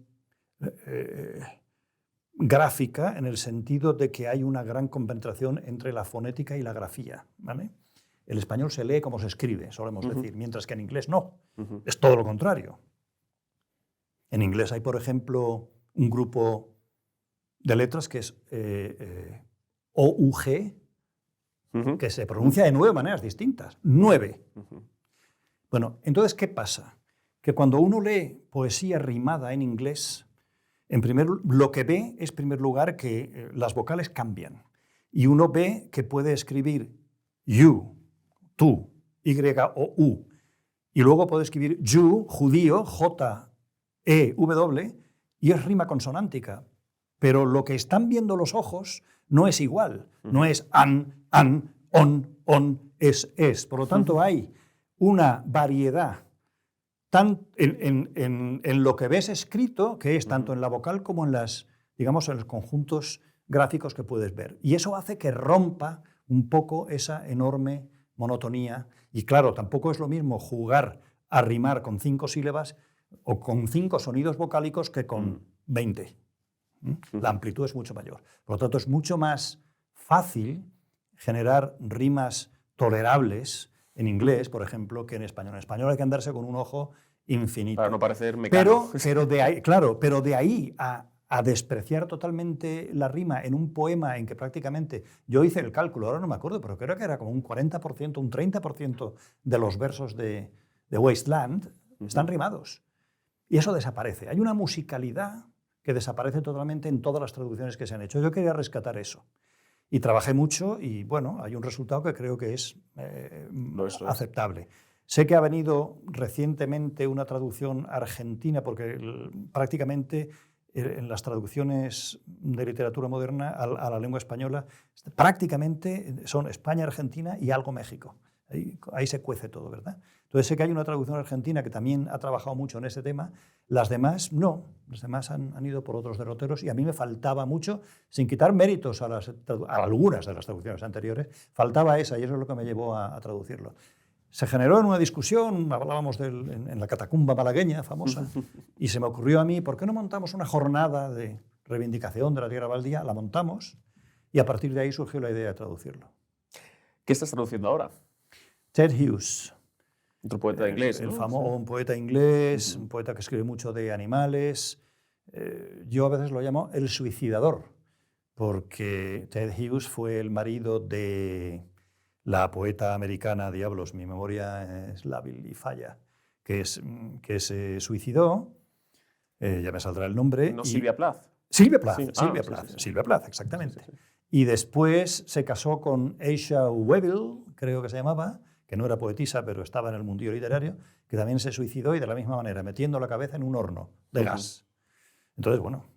S2: gráfica, en el sentido de que hay una gran compenetración entre la fonética y la grafía, ¿vale? El español se lee como se escribe, solemos decir, mientras que en inglés no. Es todo lo contrario. En inglés hay, por ejemplo, un grupo de letras que es OUG, que se pronuncia de 9 maneras distintas. 9. Bueno, entonces, ¿qué pasa? Que cuando uno lee poesía rimada en inglés, lo que ve es, en primer lugar, que las vocales cambian. Y uno ve que puede escribir you, tú, Y-O-U. Y luego puede escribir you, judío, J-E-W, y es rima consonántica. Pero lo que están viendo los ojos no es igual. No es an, on, es. Por lo tanto, hay una variedad en lo que ves escrito, que es tanto en la vocal como en los conjuntos gráficos que puedes ver. Y eso hace que rompa un poco esa enorme monotonía. Y claro, tampoco es lo mismo jugar a rimar con 5 sílabas o con 5 sonidos vocálicos que con 20. La amplitud es mucho mayor. Por lo tanto, es mucho más fácil generar rimas tolerables en inglés, por ejemplo, que en español. En español hay que andarse con un ojo infinito.
S1: Para no parecer mecánico.
S2: Pero de ahí a despreciar totalmente la rima en un poema en que prácticamente, yo hice el cálculo, ahora no me acuerdo, pero creo que era como un 40%, un 30% de los versos de Wasteland están rimados. Y eso desaparece. Hay una musicalidad que desaparece totalmente en todas las traducciones que se han hecho. Yo quería rescatar eso. Y trabajé mucho y, bueno, hay un resultado que creo que es aceptable. Sé que ha venido recientemente una traducción argentina, porque prácticamente en las traducciones de literatura moderna a la lengua española prácticamente son España, Argentina y algo México. Ahí se cuece todo, ¿verdad? Entonces sé que hay una traducción argentina que también ha trabajado mucho en este tema. Las demás no, las demás han ido por otros derroteros y a mí me faltaba mucho, sin quitar méritos a algunas de las traducciones anteriores, faltaba esa y eso es lo que me llevó a traducirlo. Se generó en una discusión, hablábamos en la catacumba malagueña famosa, y se me ocurrió a mí, ¿por qué no montamos una jornada de reivindicación de la tierra baldía? La montamos y a partir de ahí surgió la idea de traducirlo.
S1: ¿Qué estás traduciendo ahora?
S2: Ted Hughes.
S1: Otro poeta inglés, ¿no?
S2: Un poeta inglés, un poeta que escribe mucho de animales. Yo a veces lo llamo el suicidador, porque Ted Hughes fue el marido de la poeta americana, diablos, mi memoria es lábil y falla, que se suicidó, ya me saldrá el nombre.
S1: ¿No Silvia Plath?
S2: Silvia Plath, exactamente. Sí. Y después se casó con Aisha Webbel, creo que se llamaba, que no era poetisa, pero estaba en el mundillo literario, que también se suicidó y de la misma manera, metiendo la cabeza en un horno de gas. Entonces, bueno,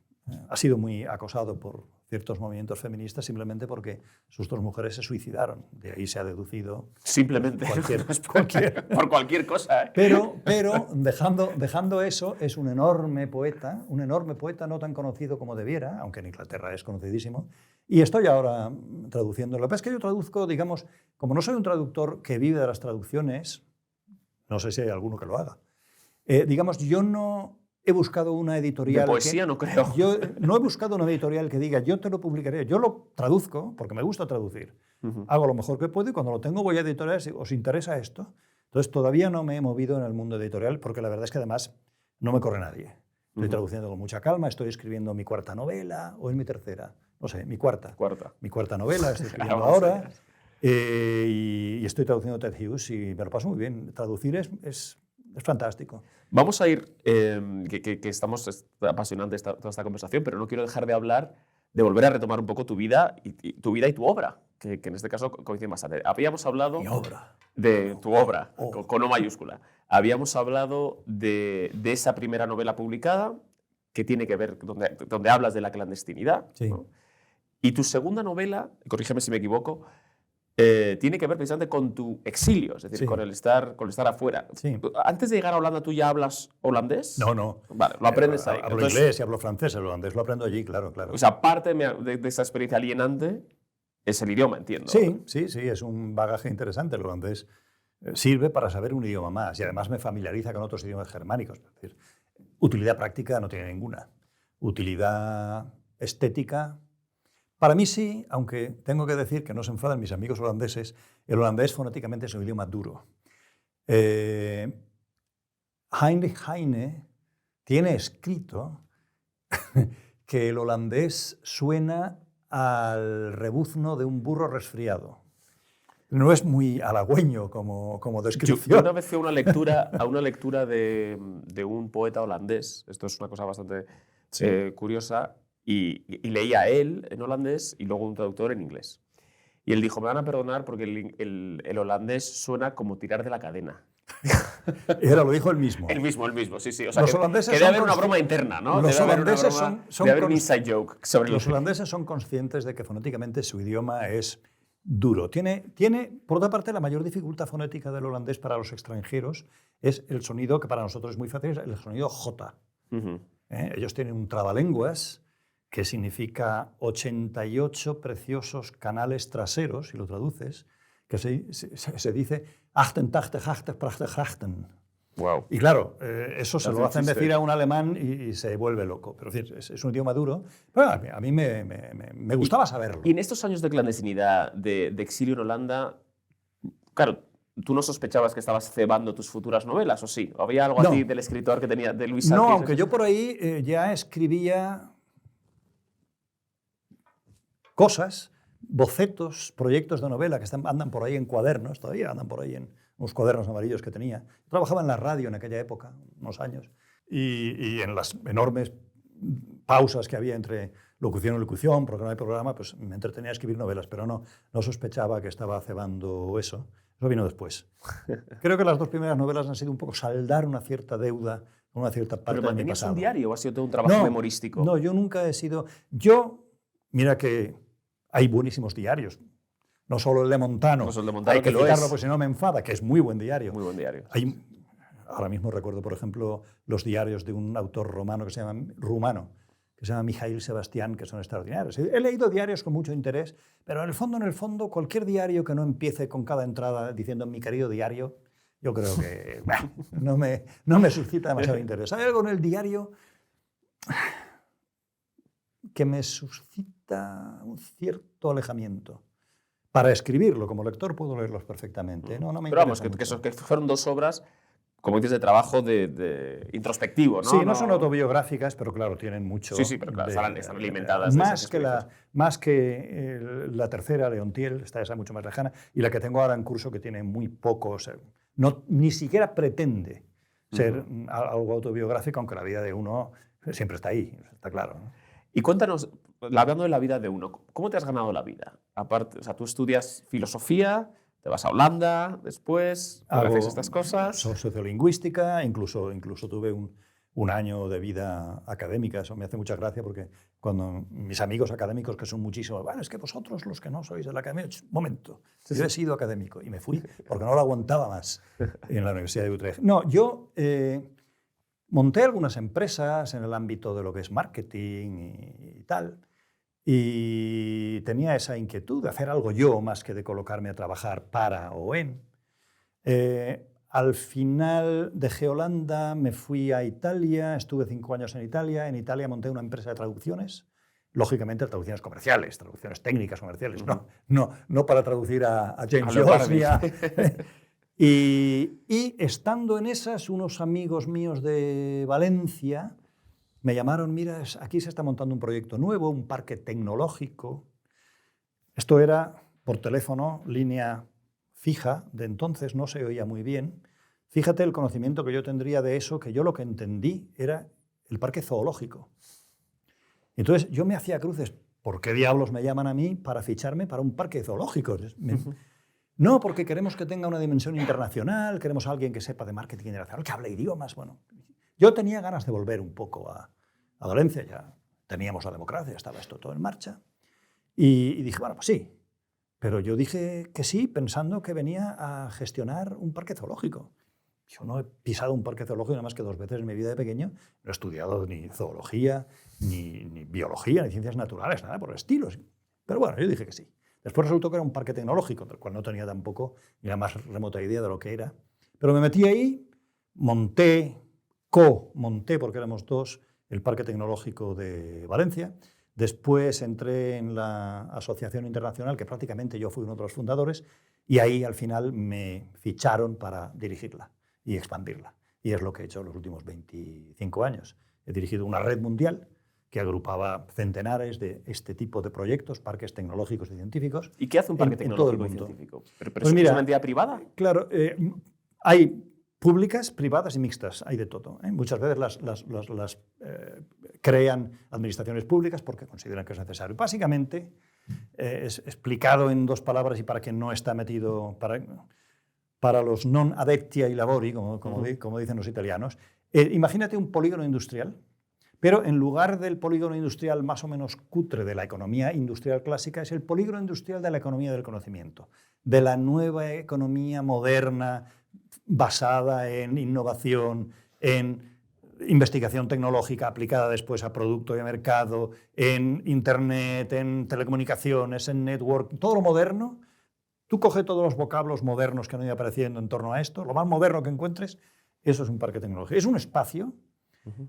S2: ha sido muy acosado por ciertos movimientos feministas simplemente porque sus 2 mujeres se suicidaron. De ahí se ha deducido
S1: Simplemente. Por cualquier cosa. ¿Eh?
S2: Pero dejando eso, es un enorme poeta no tan conocido como debiera, aunque en Inglaterra es conocidísimo. Y estoy ahora traduciendo. Lo que pasa es que yo traduzco, digamos, como no soy un traductor que vive de las traducciones, no sé si hay alguno que lo haga, digamos, yo no he buscado una editorial...
S1: De poesía no creo.
S2: Yo no he buscado una editorial que diga, yo te lo publicaré. Yo lo traduzco, porque me gusta traducir. Hago lo mejor que puedo y cuando lo tengo voy a editoriales y ¿os interesa esto? Entonces todavía no me he movido en el mundo editorial porque la verdad es que además no me corre nadie. Estoy traduciendo con mucha calma, estoy escribiendo mi 4ª novela o es mi 3ª, no sé, mi 4ª. Mi 4ª novela, estoy escribiendo ahora y estoy traduciendo Ted Hughes y me lo paso muy bien. Traducir es fantástico.
S1: Vamos a ir, que estamos apasionantes toda esta conversación, pero no quiero dejar de hablar, de volver a retomar un poco tu vida y tu obra, que en este caso coincide bastante. Habíamos hablado...
S2: Mi obra.
S1: De tu obra, con O mayúscula. Habíamos hablado de esa primera novela publicada, que tiene que ver, donde hablas de la clandestinidad.
S2: Sí.
S1: ¿no? Y tu segunda novela, corrígeme si me equivoco, tiene que ver precisamente con tu exilio, es decir,
S2: Sí.
S1: con el estar afuera.
S2: Sí.
S1: Antes de llegar a Holanda, ¿tú ya hablas holandés?
S2: No.
S1: Vale, lo aprendes ahí.
S2: Hablo inglés y hablo francés, el holandés lo aprendo allí, claro.
S1: O sea, parte de esa experiencia alienante es el idioma, entiendo.
S2: Sí, es un bagaje interesante. El holandés sirve para saber un idioma más y además me familiariza con otros idiomas germánicos. Es decir, utilidad práctica no tiene ninguna. Utilidad estética, para mí sí, aunque tengo que decir que no se enfadan mis amigos holandeses, el holandés fonéticamente es un idioma duro. Heinrich Heine tiene escrito que el holandés suena al rebuzno de un burro resfriado. No es muy halagüeño como descripción.
S1: Yo una vez fui a una lectura de un poeta holandés, esto es una cosa bastante curiosa, y leía a él en holandés y luego un traductor en inglés. Y él dijo, me van a perdonar porque el holandés suena como tirar de la cadena.
S2: Lo dijo él mismo.
S1: El mismo, sí. O sea,
S2: los holandeses
S1: debe haber una broma interna, ¿no?
S2: Los holandeses
S1: debe haber un inside joke sobre
S2: los holandeses son conscientes de que fonéticamente su idioma es duro. Tiene, por otra parte, la mayor dificultad fonética del holandés para los extranjeros es el sonido que para nosotros es muy fácil, es el sonido J. Ellos tienen un trabalenguas que significa 88 preciosos canales traseros, si lo traduces, que se dice 88
S1: Wow.
S2: Y claro, eso se lo hacen decir a un alemán y se vuelve loco. Pero es un idioma duro. Pero a mí me gustaba saberlo.
S1: Y en estos años de clandestinidad, de exilio en Holanda, claro, ¿tú no sospechabas que estabas cebando tus futuras novelas, o sí? ¿O había algo así del escritor que tenía, de Luis Sanz?
S2: No, aunque yo por ahí ya escribía cosas, bocetos, proyectos de novela que andan por ahí en cuadernos, todavía andan por ahí en unos cuadernos amarillos que tenía. Trabajaba en la radio en aquella época, unos años, y en las enormes pausas que había entre locución y locución, programa y programa, pues me entretenía a escribir novelas, pero no sospechaba que estaba cebando eso. Eso vino después. Creo que las 2 primeras novelas han sido un poco saldar una cierta deuda con una cierta parte de mi pasado.
S1: ¿Pero mantenías un diario o ha sido todo un trabajo memorístico?
S2: No, yo nunca he sido... Mira que hay buenísimos diarios. No solo el de Montano. Hay que citarlo porque si no me enfada, que es muy buen diario.
S1: Muy buen diario.
S2: Ahora mismo recuerdo, por ejemplo, los diarios de un autor rumano que se llama Mihail Sebastián, que son extraordinarios. He leído diarios con mucho interés, pero en el fondo, cualquier diario que no empiece con cada entrada diciendo mi querido diario, yo creo que no me suscita demasiado interés. Hay algo en el diario que me suscita un cierto alejamiento. Para escribirlo, como lector puedo leerlos perfectamente. No me
S1: Pero vamos,
S2: mucho.
S1: que fueron 2 obras, como dices, de trabajo de introspectivo, ¿no?
S2: Sí, no son autobiográficas, pero claro, tienen mucho...
S1: Sí, pero claro, están alimentadas.
S2: Más que la tercera, Leontiel, está esa mucho más lejana, y la que tengo ahora en curso que tiene muy poco, ni siquiera pretende ser algo autobiográfico, aunque la vida de uno siempre está ahí, está claro, ¿no?
S1: Y cuéntanos, hablando de la vida de uno, ¿cómo te has ganado la vida? Aparte, o sea, tú estudias filosofía, te vas a Holanda después, haces estas cosas.
S2: Sociolingüística, incluso tuve un año de vida académica. Eso me hace mucha gracia porque cuando mis amigos académicos, que son muchísimos, bueno, es que vosotros los que no sois de la academia, un momento, yo he sido académico y me fui porque no lo aguantaba más en la Universidad de Utrecht. No, yo monté algunas empresas en el ámbito de lo que es marketing y tal, y tenía esa inquietud de hacer algo yo más que de colocarme a trabajar para o en. Al final dejé Holanda, me fui a Italia, estuve 5 años en Italia. En Italia monté una empresa de traducciones, lógicamente traducciones comerciales, traducciones técnicas comerciales, no para traducir a James Joyce. Y estando en esas, unos amigos míos de Valencia me llamaron, mira, aquí se está montando un proyecto nuevo, un parque tecnológico. Esto era por teléfono, línea fija, de entonces no se oía muy bien. Fíjate el conocimiento que yo tendría de eso, que yo lo que entendí era el parque zoológico. Entonces yo me hacía cruces, ¿por qué diablos me llaman a mí para ficharme para un parque zoológico? No, porque queremos que tenga una dimensión internacional, queremos a alguien que sepa de marketing internacional, que hable idiomas. Bueno, yo tenía ganas de volver un poco a Valencia, ya teníamos la democracia, estaba esto todo en marcha, y dije, bueno, pues sí. Pero yo dije que sí pensando que venía a gestionar un parque zoológico. Yo no he pisado un parque zoológico nada más que 2 veces en mi vida de pequeño. No he estudiado ni zoología, ni biología, ni ciencias naturales, nada por el estilo. Pero bueno, yo dije que sí. Después resultó que era un parque tecnológico, del cual no tenía tampoco ni la más remota idea de lo que era. Pero me metí ahí, monté, porque éramos 2, el Parque Tecnológico de Valencia. Después entré en la Asociación Internacional, que prácticamente yo fui uno de los fundadores, y ahí al final me ficharon para dirigirla y expandirla. Y es lo que he hecho los últimos 25 años. He dirigido una red mundial que agrupaba centenares de este tipo de proyectos, parques tecnológicos y científicos.
S1: ¿Y qué hace un parque tecnológico y científico? ¿Pero pues
S2: mira,
S1: es una entidad privada?
S2: Claro, hay públicas, privadas y mixtas, hay de todo. Muchas veces las crean administraciones públicas porque consideran que es necesario. Básicamente, es explicado en 2 palabras y para quien no está metido, para los non adepti ai lavori, como dicen los italianos, imagínate un polígono industrial, pero en lugar del polígono industrial más o menos cutre de la economía industrial clásica, es el polígono industrial de la economía del conocimiento, de la nueva economía moderna, basada en innovación, en investigación tecnológica aplicada después a producto y a mercado, en Internet, en telecomunicaciones, en network, todo lo moderno. Tú coge todos los vocablos modernos que han ido apareciendo en torno a esto, lo más moderno que encuentres, eso es un parque tecnológico. Es un espacio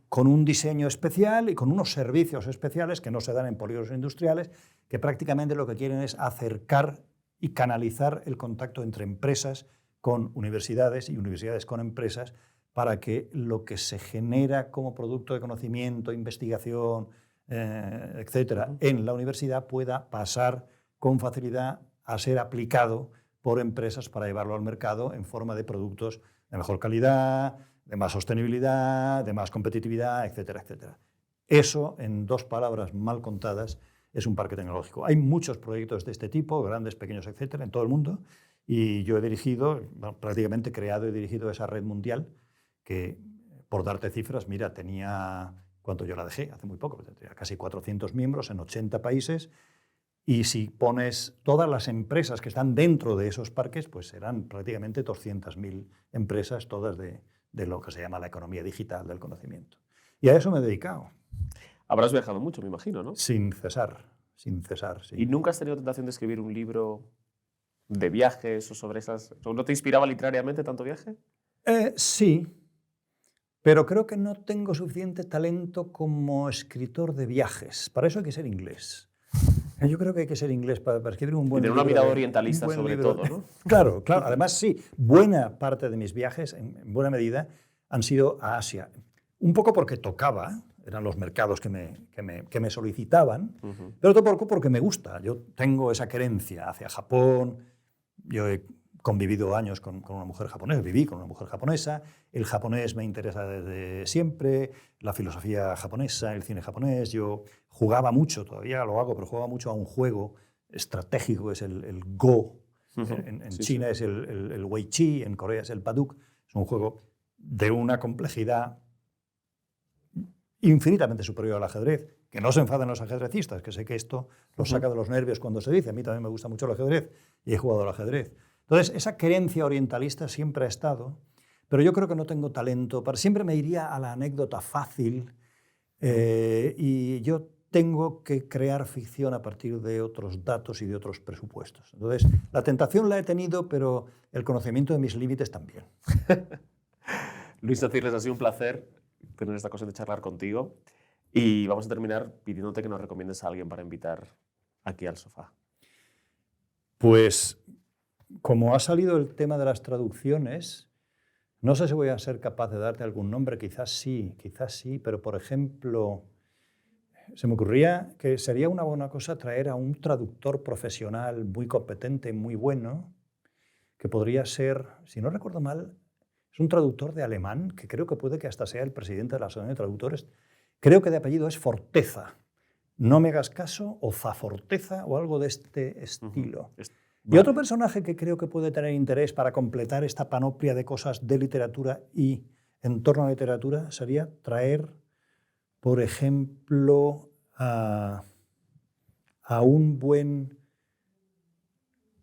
S2: con un diseño especial y con unos servicios especiales que no se dan en polígonos industriales, que prácticamente lo que quieren es acercar y canalizar el contacto entre empresas con universidades y universidades con empresas para que lo que se genera como producto de conocimiento, investigación, etcétera, en la universidad pueda pasar con facilidad a ser aplicado por empresas para llevarlo al mercado en forma de productos de mejor calidad, de más sostenibilidad, de más competitividad, etcétera, etcétera. Eso, en 2 palabras mal contadas, es un parque tecnológico. Hay muchos proyectos de este tipo, grandes, pequeños, etcétera, en todo el mundo. Y yo he dirigido, prácticamente creado y dirigido esa red mundial que, por darte cifras, mira, tenía, ¿cuánto yo la dejé? Hace muy poco, tenía casi 400 miembros en 80 países. Y si pones todas las empresas que están dentro de esos parques, pues serán prácticamente 200.000 empresas, todas de lo que se llama la economía digital del conocimiento. Y a eso me he dedicado.
S1: Habrás viajado mucho, me imagino, ¿no?
S2: Sin cesar, sí.
S1: ¿Y nunca has tenido tentación de escribir un libro de viajes o sobre esas? ¿No te inspiraba literariamente tanto viaje?
S2: Sí, pero creo que no tengo suficiente talento como escritor de viajes. Para eso hay que ser inglés. Yo creo que hay que ser inglés para escribir un buen libro.
S1: Y tener una mirada orientalista sobre todo, ¿no?
S2: Claro. Además, sí, buena parte de mis viajes, en buena medida, han sido a Asia. Un poco porque tocaba, eran los mercados que me solicitaban, pero otro poco porque me gusta. Yo tengo esa querencia hacia Japón. Yo he convivido años con una mujer japonesa, viví con una mujer japonesa. El japonés me interesa desde siempre, la filosofía japonesa, el cine japonés. Yo jugaba mucho, todavía lo hago, pero jugaba mucho a un juego estratégico, es el Go. En China es el Wei Chi, en Corea es el Baduk. Es un juego de una complejidad infinitamente superior al ajedrez. Que no se enfaden los ajedrecistas, que sé que esto los saca de los nervios cuando se dice. A mí también me gusta mucho el ajedrez y he jugado al ajedrez. Entonces, esa creencia orientalista siempre ha estado, pero yo creo que no tengo talento. Siempre me iría a la anécdota fácil y yo tengo que crear ficción a partir de otros datos y de otros presupuestos. Entonces, la tentación la he tenido, pero el conocimiento de mis límites también.
S1: Luis Sanz Irles, ha sido un placer tener esta ocasión de charlar contigo. Y vamos a terminar pidiéndote que nos recomiendes a alguien para invitar aquí al sofá.
S2: Pues, como ha salido el tema de las traducciones, no sé si voy a ser capaz de darte algún nombre, quizás sí, pero por ejemplo, se me ocurría que sería una buena cosa traer a un traductor profesional muy competente, muy bueno, que podría ser, si no recuerdo mal, es un traductor de alemán, que creo que puede que hasta sea el presidente de la Asociación de Traductores. Creo que de apellido es Forteza. No me hagas caso, o Zaforteza, o algo de este estilo. Y otro personaje que creo que puede tener interés para completar esta panoplia de cosas de literatura y en torno a la literatura sería traer, por ejemplo, a un buen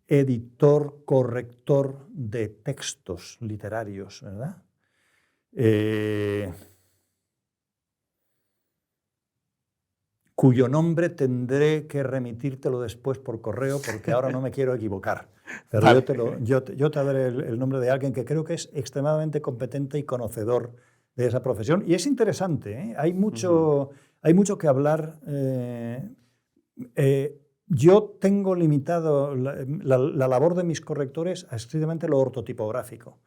S2: editor, corrector de textos literarios, ¿verdad? Cuyo nombre tendré que remitírtelo después por correo porque ahora no me quiero equivocar. Pero vale. yo te daré el nombre de alguien que creo que es extremadamente competente y conocedor de esa profesión. Y es interesante, ¿eh? Hay mucho que hablar. Yo tengo limitado la labor de mis correctores a estrictamente lo ortotipográfico.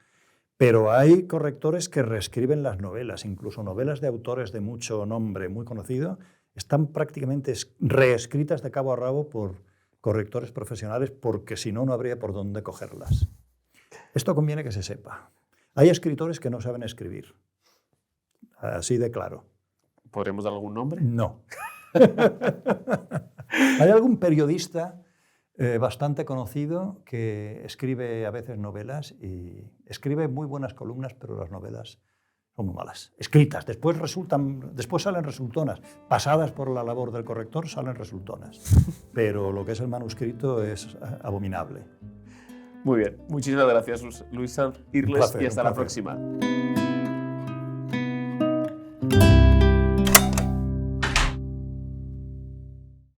S2: Pero hay correctores que reescriben las novelas, incluso novelas de autores de mucho nombre, muy conocido, están prácticamente reescritas de cabo a rabo por correctores profesionales porque si no, no habría por dónde cogerlas. Esto conviene que se sepa. Hay escritores que no saben escribir. Así de claro.
S1: ¿Podremos dar algún nombre?
S2: No. Hay algún periodista bastante conocido que escribe a veces novelas y escribe muy buenas columnas, pero las novelas son muy malas. Escritas, después salen resultonas. Pasadas por la labor del corrector salen resultonas. Pero lo que es el manuscrito es abominable.
S1: Muy bien. Muchísimas gracias, Luis Sanz Irles, y hasta la próxima.